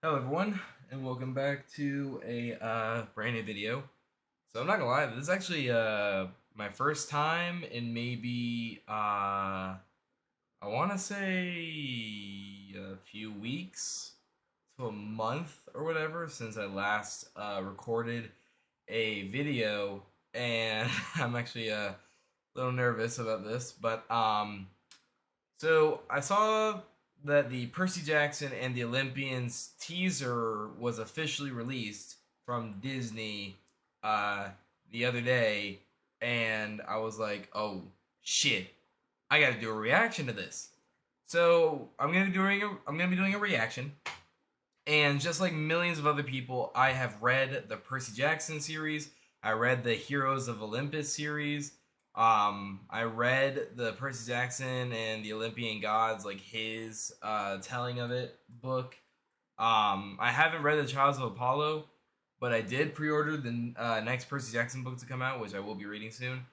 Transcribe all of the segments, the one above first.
Hello everyone, and welcome back to a brand new video. So I'm not gonna lie, this is actually my first time in maybe I wanna say a few weeks to a month or whatever since I last recorded a video, and I'm actually a little nervous about this, but so I saw that the Percy Jackson and the Olympians teaser was officially released from Disney uh, the other day, and I was like, "Oh shit, I got to do a reaction to this." So I'm gonna be doing a reaction, and just like millions of other people, I have read the Percy Jackson series. I read the Heroes of Olympus series. I read the Percy Jackson and the Olympian Gods, like his telling of it book. I haven't read the Trials of Apollo, but I did pre-order the next Percy Jackson book to come out, which I will be reading soon.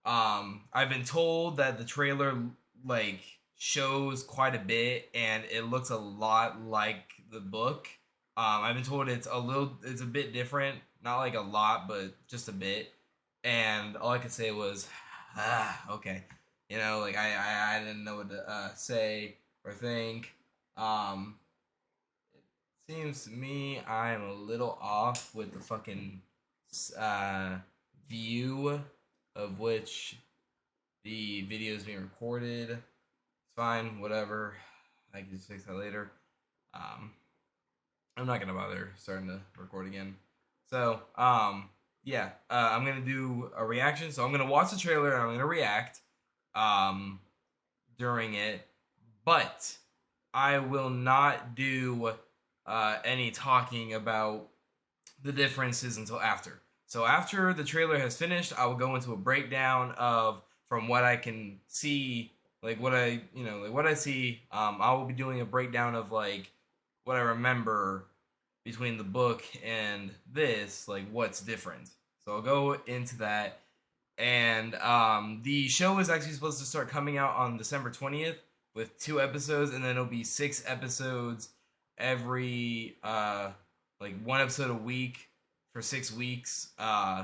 I've been told that the trailer like shows quite a bit, and it looks a lot like the book. I've been told it's a bit different, not like a lot, but just a bit. And all I could say was, okay, like I didn't know what to say or think. It seems to me I'm a little off with the fucking uh, view of which the video is being recorded. It's fine, whatever. I can just fix that later. Um, I'm not gonna bother starting to record again. So, yeah, I'm gonna do a reaction. So I'm gonna watch the trailer and I'm gonna react um, during it, but I will not do any talking about the differences until after. So after the trailer has finished, I will go into a breakdown of from what I can see, like what I see. I will be doing a breakdown of like what I remember between the book and this, like what's different. So I'll go into that. And the show is actually supposed to start coming out on December 20th with 2 episodes, and then it'll be 6 episodes every like 1 episode a week for 6 weeks,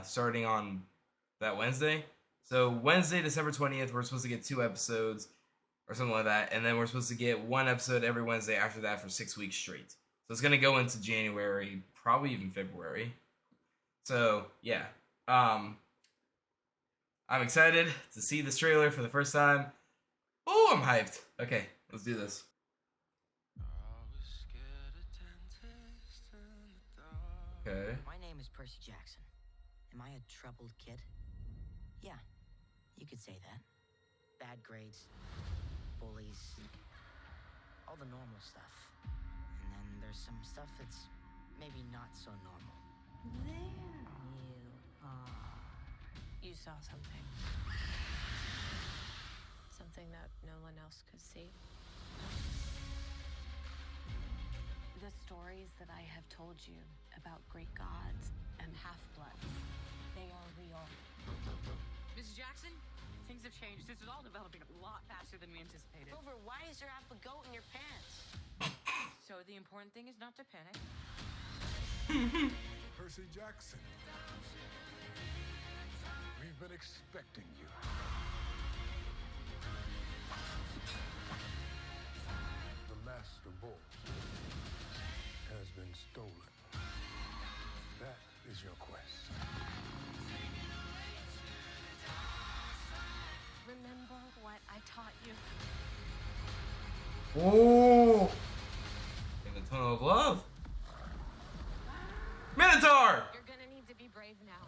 starting on that Wednesday. So Wednesday, December 20th, we're supposed to get 2 episodes or something like that, and then we're supposed to get 1 episode every Wednesday after that for 6 weeks straight. So it's gonna go into January, probably even February. So yeah, I'm excited to see this trailer for the first time. Oh, I'm hyped. Okay, let's do this. Okay. My name is Percy Jackson. Am I a troubled kid? Yeah, you could say that. Bad grades, bullies, all the normal stuff. And then there's some stuff that's maybe not so normal. There you are. You saw something. Something that no one else could see. The stories that I have told you about great gods and half-bloods, they are real. Mrs. Jackson, things have changed. This is all developing a lot faster than we anticipated. Rover, why is there half a goat in your pants? So the important thing is not to panic. Percy Jackson. We've been expecting you. The Master Bolt has been stolen. That is your quest. Remember what I taught you. Oh! In the tunnel of love. Minotaur! You're gonna need to be brave now.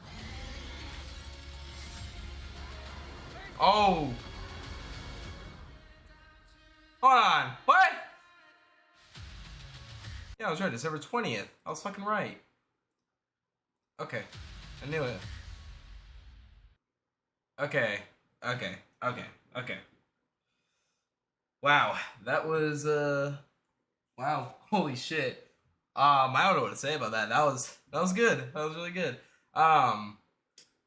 Oh! Hold on. What? Yeah, I was right. December 20th. I was fucking right. Okay. I knew it. Okay. Wow. That was, wow. Holy shit. I don't know what to say about that. That was good. That was really good.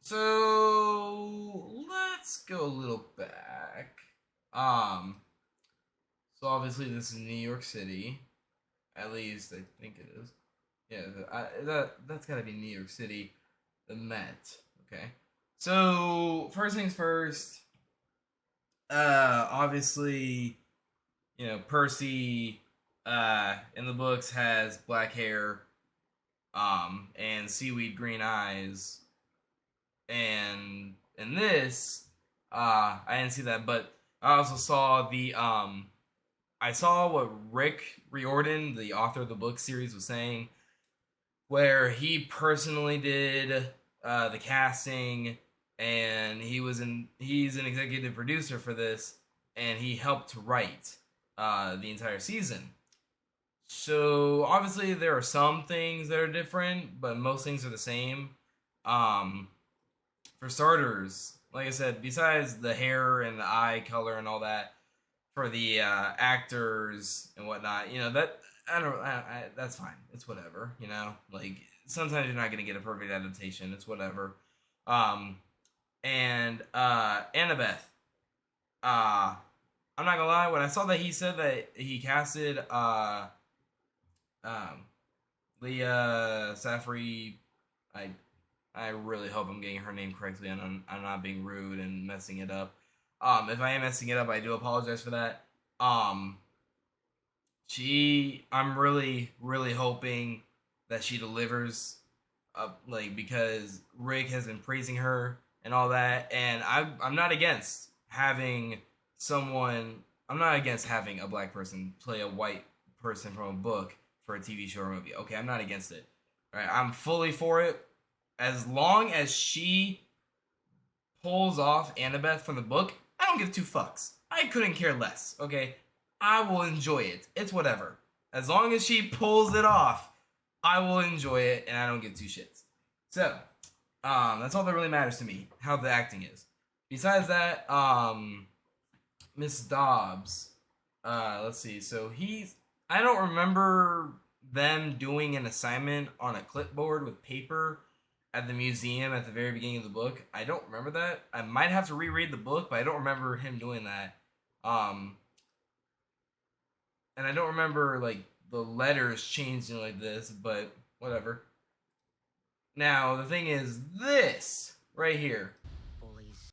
So let's go a little back. So obviously this is New York City. At least I think it is. Yeah, that's gotta be New York City, the Met. Okay, so first things first. Obviously, Percy, in the books has black hair, and seaweed green eyes, and in this, I didn't see that, but I also saw I saw what Rick Riordan, the author of the book series, was saying, where he personally did the casting, and he's an executive producer for this, and he helped to write the entire season. So obviously there are some things that are different, but most things are the same. For starters, like I said, besides the hair and the eye color and all that, for the actors and whatnot, that I don't. That's fine. It's whatever. Like sometimes you're not gonna get a perfect adaptation. It's whatever. And Annabeth. I'm not gonna lie. When I saw that he said that he casted Leah Safri, I really hope I'm getting her name correctly and I'm not being rude and messing it up. If I am messing it up, I do apologize for that. I'm really, really hoping that she delivers, because Rick has been praising her and all that, and I'm not against having I'm not against having a black person play a white person from a book for a TV show or movie. Okay, I'm not against it. All right, I'm fully for it. As long as she pulls off Annabeth from the book, I don't give two fucks. I couldn't care less, okay? I will enjoy it. It's whatever. As long as she pulls it off, I will enjoy it, and I don't give two shits. So, that's all that really matters to me, how the acting is. Besides that, Miss Dobbs, let's see, so I don't remember them doing an assignment on a clipboard with paper at the museum at the very beginning of the book. I don't remember that. I might have to reread the book, but I don't remember him doing that. And I don't remember, like, the letters changing like this, but whatever. Now, the thing is, this right here. Bullies.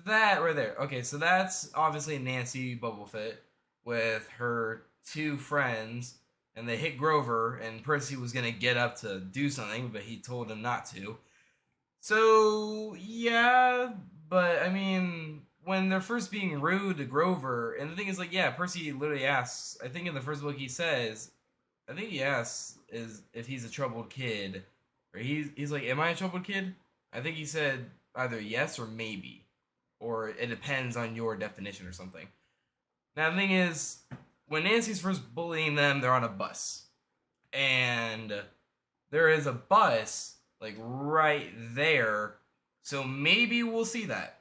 That right there. Okay, so that's obviously Nancy Bubblefit with her two friends, and they hit Grover, and Percy was going to get up to do something, but he told him not to. So, yeah, but, I mean, when they're first being rude to Grover, and the thing is, like, yeah, Percy literally asks, I think in the first book he says, I think he asks is if he's a troubled kid, or he's like, am I a troubled kid? I think he said either yes or maybe, or it depends on your definition or something. Now, the thing is, when Nancy's first bullying them, they're on a bus. And there is a bus, like, right there. So maybe we'll see that.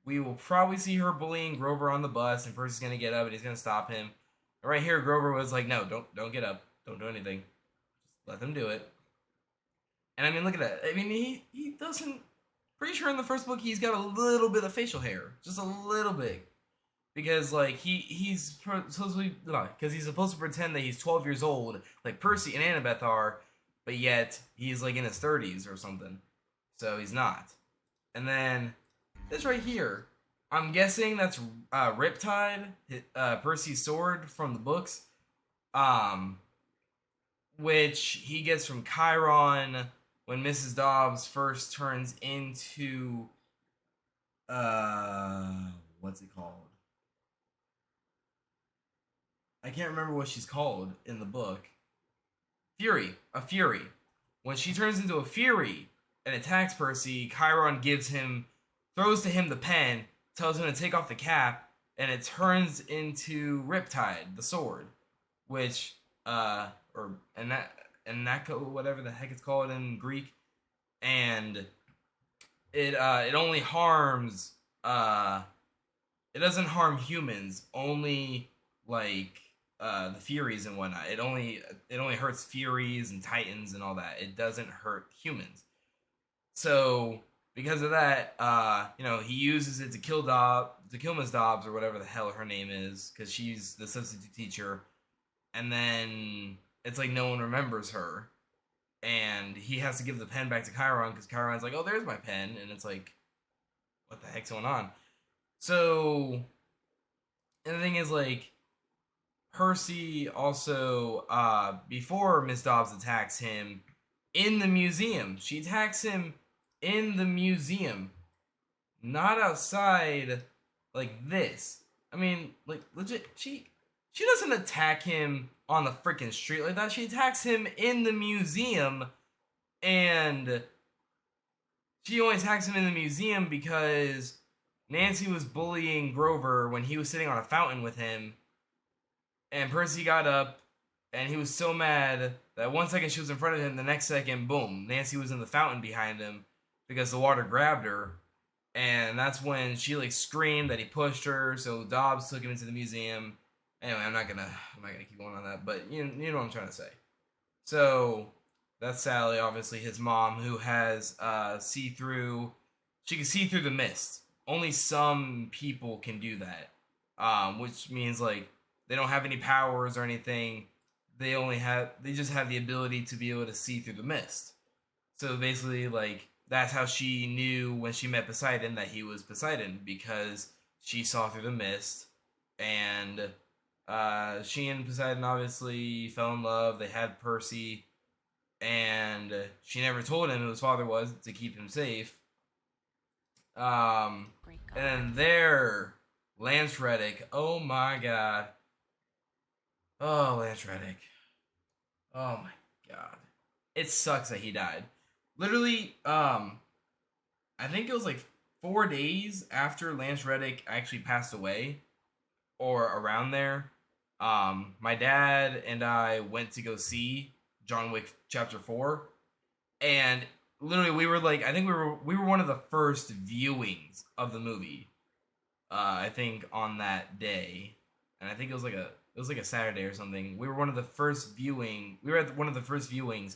We will probably see her bullying Grover on the bus, and Percy's going to get up, and he's going to stop him. And right here, Grover was like, no, don't get up. Don't do anything. Just let them do it. And, I mean, look at that. I mean, he doesn't... Pretty sure in the first book he's got a little bit of facial hair. Just a little bit. Because, like, he's supposed to be... Because he's supposed to pretend that he's 12 years old, like Percy and Annabeth are, but yet he's, like, in his 30s or something. So he's not. And then, this right here, I'm guessing that's Riptide, Percy's sword from the books, which he gets from Chiron when Mrs. Dobbs first turns into, what's it called? I can't remember what she's called in the book. A Fury. When she turns into a Fury and attacks Percy, Chiron throws to him the pen, tells him to take off the cap, and it turns into Riptide, the sword, which, or Anako, whatever the heck it's called in Greek, and it only harms, it doesn't harm humans, only, like, the Furies and whatnot. It only hurts Furies and Titans and all that. It doesn't hurt humans. So, because of that, he uses it to kill Miss Dobbs, or whatever the hell her name is, because she's the substitute teacher. And then it's like no one remembers her, and he has to give the pen back to Chiron because Chiron's like, "Oh, there's my pen," and it's like, "What the heck's going on?" So, and the thing is, like, Percy also, before Miss Dobbs attacks him in the museum, she attacks him in the museum, not outside like this. I mean, like, legit, she doesn't attack him on the freaking street like that. She attacks him in the museum, and she only attacks him in the museum because Nancy was bullying Grover when he was sitting on a fountain with him, and Percy got up, and he was so mad that 1 second she was in front of him, the next second, boom, Nancy was in the fountain behind him because the water grabbed her, and that's when she like screamed that he pushed her. So Dobbs took him into the museum. Anyway, I'm not gonna keep going on that, but you know what I'm trying to say. So that's Sally, obviously his mom, who has see through. She can see through the mist. Only some people can do that, which means like they don't have any powers or anything. They just have the ability to be able to see through the mist. So basically, like, that's how she knew when she met Poseidon that he was Poseidon, because she saw through the mist, and she and Poseidon obviously fell in love. They had Percy, and she never told him who his father was to keep him safe. And then there, Lance Reddick. Oh my god. Oh, Lance Reddick. Oh my god. It sucks that he died. Literally, I think it was like 4 days after Lance Reddick actually passed away, or around there. My dad and I went to go see John Wick Chapter 4, and literally we were like, I think we were one of the first viewings of the movie. I think on that day, and I think it was like a Saturday or something. We were one of the first viewing. We were at one of the first viewings,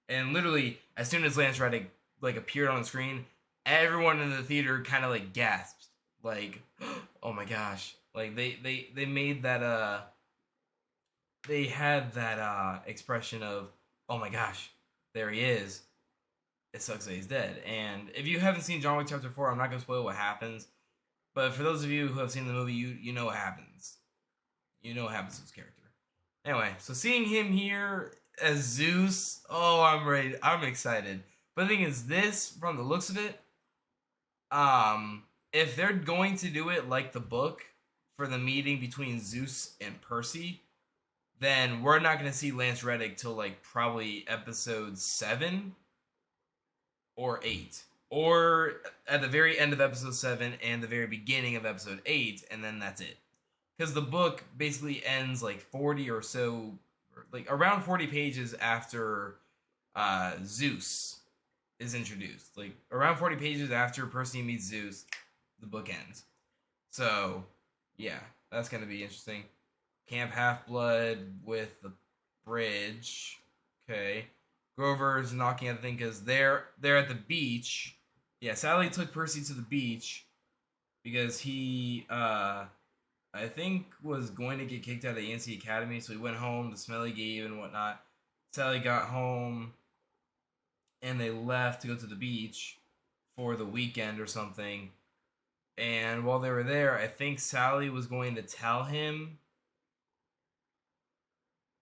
and literally as soon as Lance Reddick like appeared on the screen, everyone in the theater kind of like gasped, like, "Oh my gosh!" Like they made that they had that expression of, "Oh my gosh, there he is." It sucks that he's dead. And if you haven't seen John Wick Chapter 4, I'm not gonna spoil what happens. But for those of you who have seen the movie, you know what happens. You know what happens to his character. Anyway, so seeing him here as Zeus, oh, I'm ready. I'm excited. But the thing is, this, from the looks of it, if they're going to do it like the book for the meeting between Zeus and Percy, then we're not going to see Lance Reddick till like probably episode 7 or 8. Or at the very end of episode 7 and the very beginning of episode 8, and then that's it. Because the book basically ends like 40 or so, like around 40 pages after Zeus is introduced. Like around 40 pages after Percy meets Zeus, the book ends. So, yeah, that's going to be interesting. Camp Half-Blood with the bridge. Okay. Grover's knocking at the thing because they're at the beach. Yeah, Sally took Percy to the beach because he, I think, was going to get kicked out of the ANC Academy, so he went home to Smelly Gabe and whatnot. Sally got home, and they left to go to the beach for the weekend or something. And while they were there, I think Sally was going to tell him,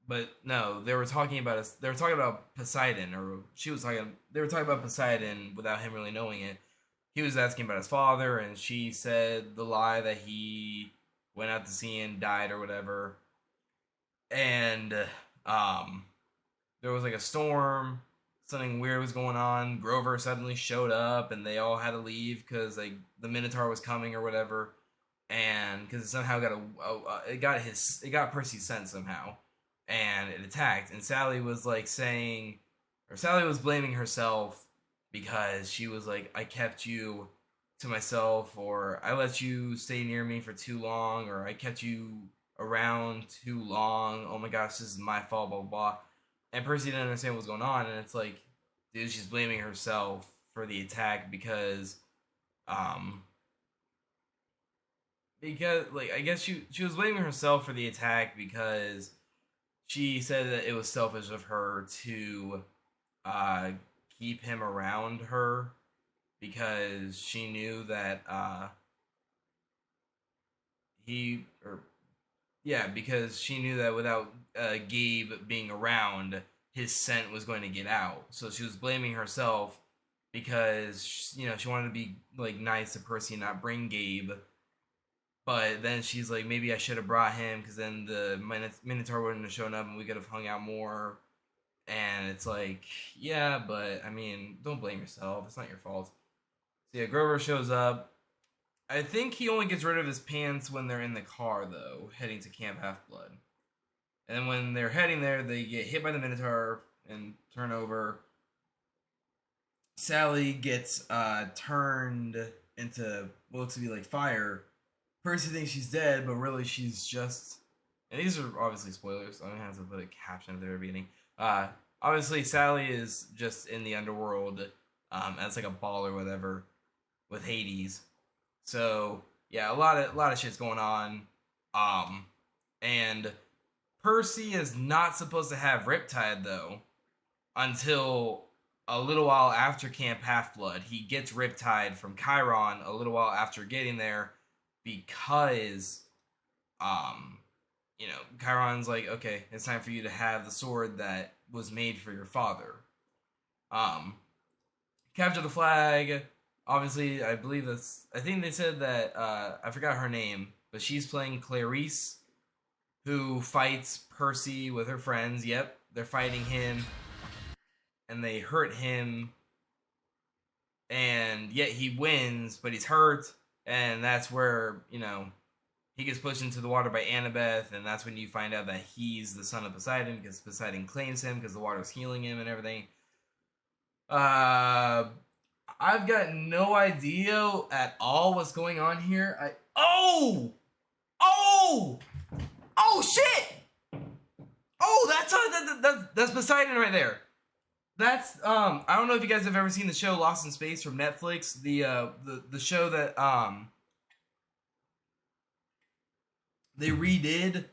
but no, they were talking about Poseidon, or they were talking about Poseidon without him really knowing it. He was asking about his father, and she said the lie that he went out to sea and died or whatever. And there was like a storm, something weird was going on. Grover suddenly showed up, and they all had to leave because like the Minotaur was coming or whatever. And because it somehow it got Percy's scent somehow. And it attacked, and Sally was blaming herself because she was like, I kept you to myself, or I let you stay near me for too long, or I kept you around too long. Oh my gosh, this is my fault, blah, blah, blah. And Percy didn't understand what was going on, and it's like, dude, she's blaming herself for the attack because like, I guess she was blaming herself for the attack because she said that it was selfish of her to uh, keep him around her because she knew that he or yeah, because she knew that without Gabe being around, his scent was going to get out. So she was blaming herself because she wanted to be like nice to Percy and not bring Gabe. But then she's like, maybe I should have brought him because then the Minotaur wouldn't have shown up and we could have hung out more. And it's like, yeah, but I mean, don't blame yourself. It's not your fault. So yeah, Grover shows up. I think he only gets rid of his pants when they're in the car, though, heading to Camp Half-Blood. And then when they're heading there, they get hit by the Minotaur and turn over. Sally gets turned into what looks to be like fire. Percy thinks she's dead, but really she's just... And these are obviously spoilers, so I'm going to have to put a caption at the very beginning. Obviously, Sally is just in the underworld as like a ball or whatever with Hades. So yeah, a lot of shit's going on, and Percy is not supposed to have Riptide though until a little while after Camp Half-Blood. He gets Riptide from Chiron a little while after getting there because, Chiron's like, okay, it's time for you to have the sword that was made for your father. Capture the flag. Obviously, I think they said that, I forgot her name, but she's playing Clarice, who fights Percy with her friends. Yep, they're fighting him, and they hurt him, and yet he wins, but he's hurt, and that's where, he gets pushed into the water by Annabeth, and that's when you find out that he's the son of Poseidon, because Poseidon claims him, because the water's healing him and everything. I've got no idea at all what's going on here. Oh shit! Oh, that's Poseidon right there. That's I don't know if you guys have ever seen the show Lost in Space from Netflix. The show that they redid,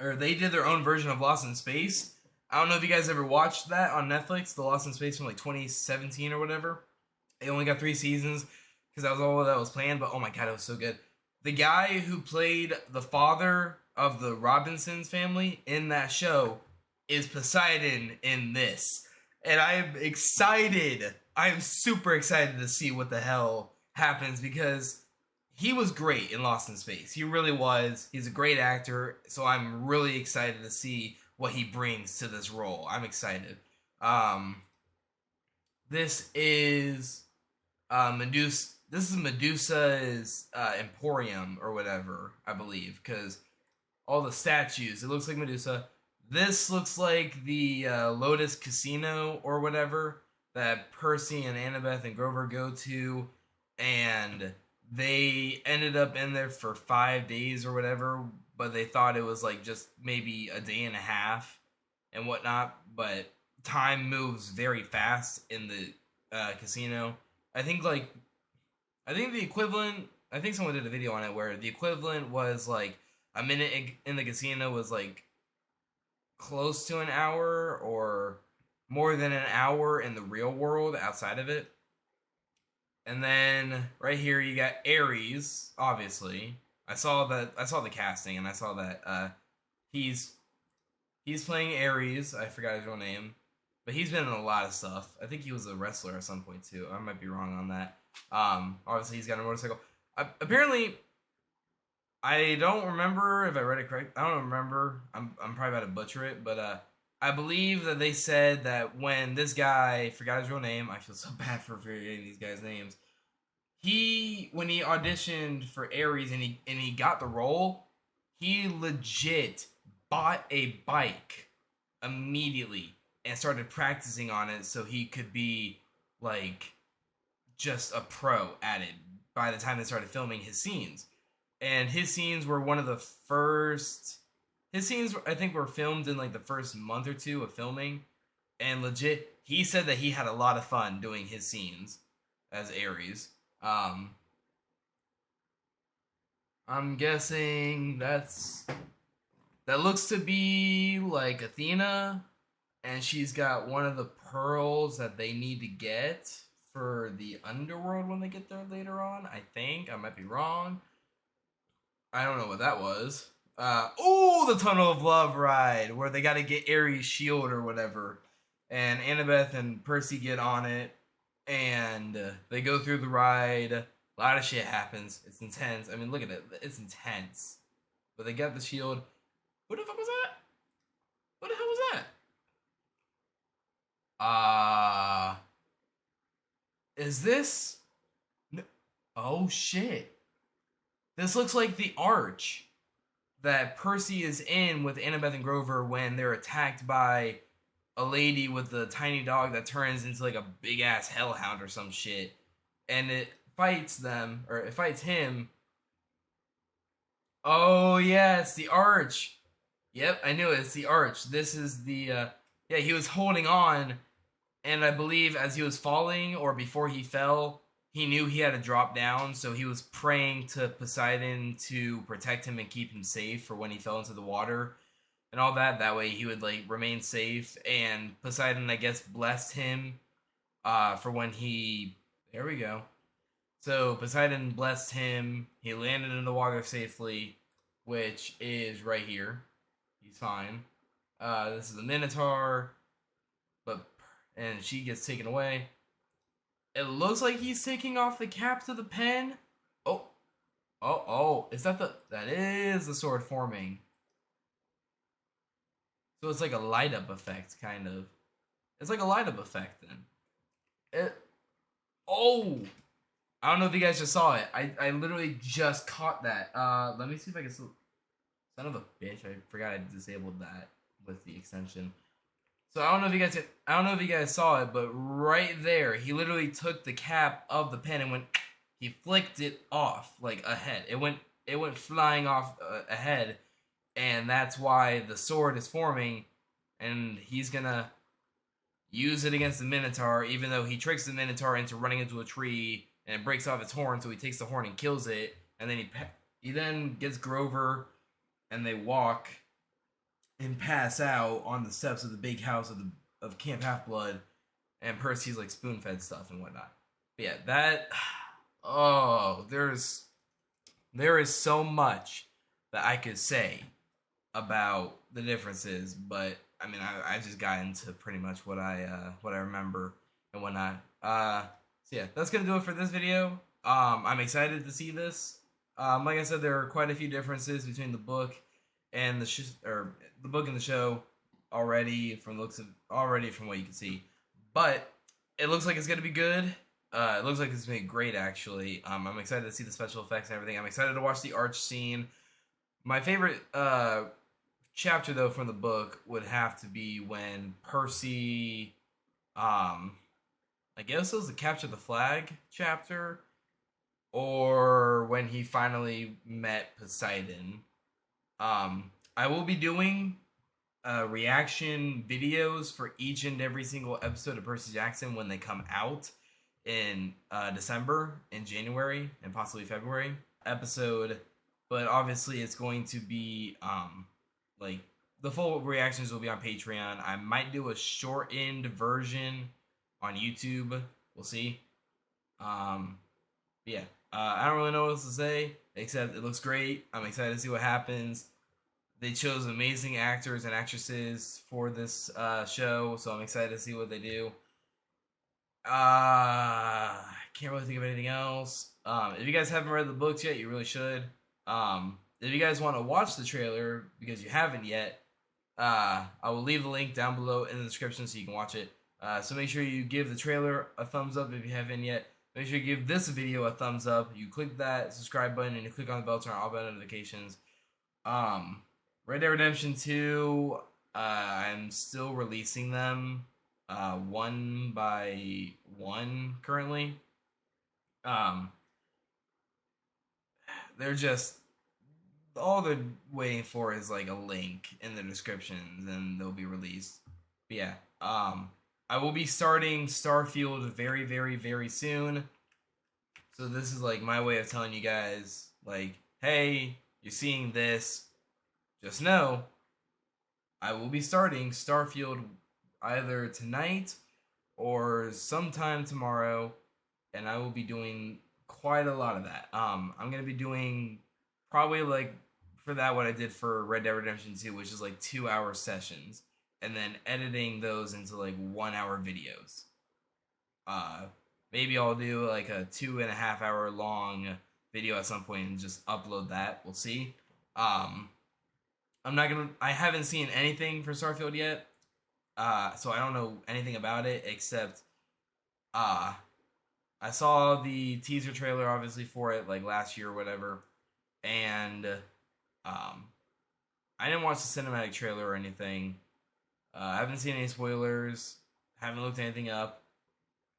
or they did their own version of Lost in Space. I don't know if you guys ever watched that on Netflix, the Lost in Space from like 2017 or whatever. It only got 3 seasons because that was all that was planned, but oh my god, it was so good. The guy who played the father of the Robinsons family in that show is Poseidon in this. And I'm excited. I'm super excited to see what the hell happens because he was great in Lost in Space. He really was. He's a great actor, so I'm really excited to see what he brings to this role. I'm excited. This is Medusa. This is Medusa's Emporium or whatever, I believe, because all the statues. It looks like Medusa. This looks like the Lotus Casino or whatever that Percy and Annabeth and Grover go to, and they ended up in there for 5 days or whatever, but they thought it was like just maybe a day and a half and whatnot, but time moves very fast in the casino. I think the equivalent, I think someone did a video on it where the equivalent was like a minute in the casino was like close to an hour or more than an hour in the real world outside of it. And then right here you got Ares, obviously. I saw the casting and I saw that he's playing Ares. I forgot his real name. But he's been in a lot of stuff. I think he was a wrestler at some point too. I might be wrong on that. Obviously he's got a motorcycle. Apparently, I don't remember if I read it correct. I don't remember. I'm probably about to butcher it, but I believe that they said that when this guy, forgot his real name, I feel so bad for forgetting these guys' names. When he auditioned for Ares and he got the role, he legit bought a bike immediately and started practicing on it so he could be like just a pro at it by the time they started filming his scenes. And his scenes were one of the first... His scenes, I think, were filmed in like the first month or two of filming. And legit, he said that he had a lot of fun doing his scenes as Ares. I'm guessing that's that looks to be like Athena, and she's got one of the pearls that they need to get for the underworld when they get there later on. I think I might be wrong. I don't know what that was. The Tunnel of Love ride where they got to get Ares' shield or whatever, and Annabeth and Percy get on it, and they go through the ride. A lot of shit happens. It's intense. I mean, look at it. It's intense. But they got the shield. Who the fuck was that? What the hell was that? Is this? No. Oh shit! This looks like the arch that Percy is in with Annabeth and Grover when they're attacked by a lady with a tiny dog that turns into like a big ass hellhound or some shit, and it fights them, or it fights him. Oh yeah, it's the arch. Yep, I knew it. It's the arch. This is the yeah, he was holding on, and I believe as he was falling or before he fell, he knew he had to drop down, so he was praying to Poseidon to protect him and keep him safe for when he fell into the water and all that. That way he would like remain safe, and Poseidon, I guess, blessed him for when he, there we go. So Poseidon blessed him. He landed in the water safely, which is right here. He's fine. This is the Minotaur, and she gets taken away. It looks like he's taking off the cap to the pen. Oh! Is that that is the sword forming? So it's like a light up effect, kind of. It's like a light up effect then. I don't know if you guys just saw it. I literally just caught that. Let me see if I can still. Son of a bitch! I forgot I disabled that with the extension. So I don't know if you guys saw it, but right there, he literally took the cap of the pen and he flicked it off like ahead. It went flying off ahead, and that's why the sword is forming, and he's gonna use it against the Minotaur, even though he tricks the Minotaur into running into a tree and it breaks off its horn, so he takes the horn and kills it, and then he then gets Grover, and they walk and pass out on the steps of the big house of Camp Half-Blood, and Percy's like spoon-fed stuff and whatnot. But yeah, that there is so much that I could say about the differences, but I mean I just got into pretty much what I remember and whatnot. So yeah, that's gonna do it for this video. I'm excited to see this. Like I said, there are quite a few differences between the book and the book and the show already from what you can see, but it looks like it's gonna be good. It looks like it's gonna be great actually. I'm excited to see the special effects and everything. I'm excited to watch the arch scene. My favorite chapter though from the book would have to be when Percy, I guess it was the capture the flag chapter, or when he finally met Poseidon. I will be doing reaction videos for each and every single episode of Percy Jackson when they come out in December, in January, and possibly February episode. But obviously it's going to be like the full reactions will be on Patreon. I might do a shortened version on YouTube. We'll see. Yeah. I don't really know what else to say, except it looks great. I'm excited to see what happens. They chose amazing actors and actresses for this show, so I'm excited to see what they do. I can't really think of anything else. If you guys haven't read the books yet, you really should. If you guys want to watch the trailer, because you haven't yet, I will leave the link down below in the description so you can watch it. So make sure you give the trailer a thumbs up if you haven't yet. Make sure you give this video a thumbs up. You click that subscribe button and you click on the bell to turn on all bell notifications. Red Dead Redemption 2, I'm still releasing them one by one currently. They're just, all they're waiting for is like a link in the descriptions and they'll be released. But yeah, I will be starting Starfield very, very, very soon. So this is like my way of telling you guys, like, hey, you're seeing this. just know I will be starting Starfield either tonight or sometime tomorrow, and I will be doing quite a lot of that. I'm gonna be doing probably like for that what I did for Red Dead Redemption 2, which is like 2 hour sessions, and then editing those into like 1 hour videos. Uh, Maybe I'll do like a 2.5 hour long video at some point and just upload that. We'll see. Um, I haven't seen anything for Starfield yet, so I don't know anything about it except uh, I saw the teaser trailer obviously for it like last year or whatever, and I didn't watch the cinematic trailer or anything. I haven't seen any spoilers. Haven't looked anything up.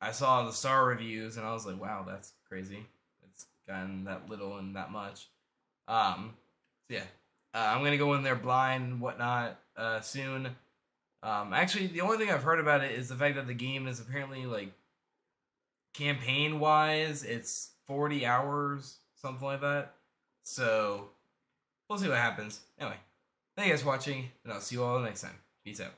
I saw the star reviews and I was like, wow, that's crazy. It's gotten that little and that much. So yeah, I'm gonna go in there blind and whatnot soon. Actually, the only thing I've heard about it is the fact that the game is apparently like campaign wise, it's 40 hours, something like that. So we'll see what happens. Anyway, thank you guys for watching, and I'll see you all next time. Peace out.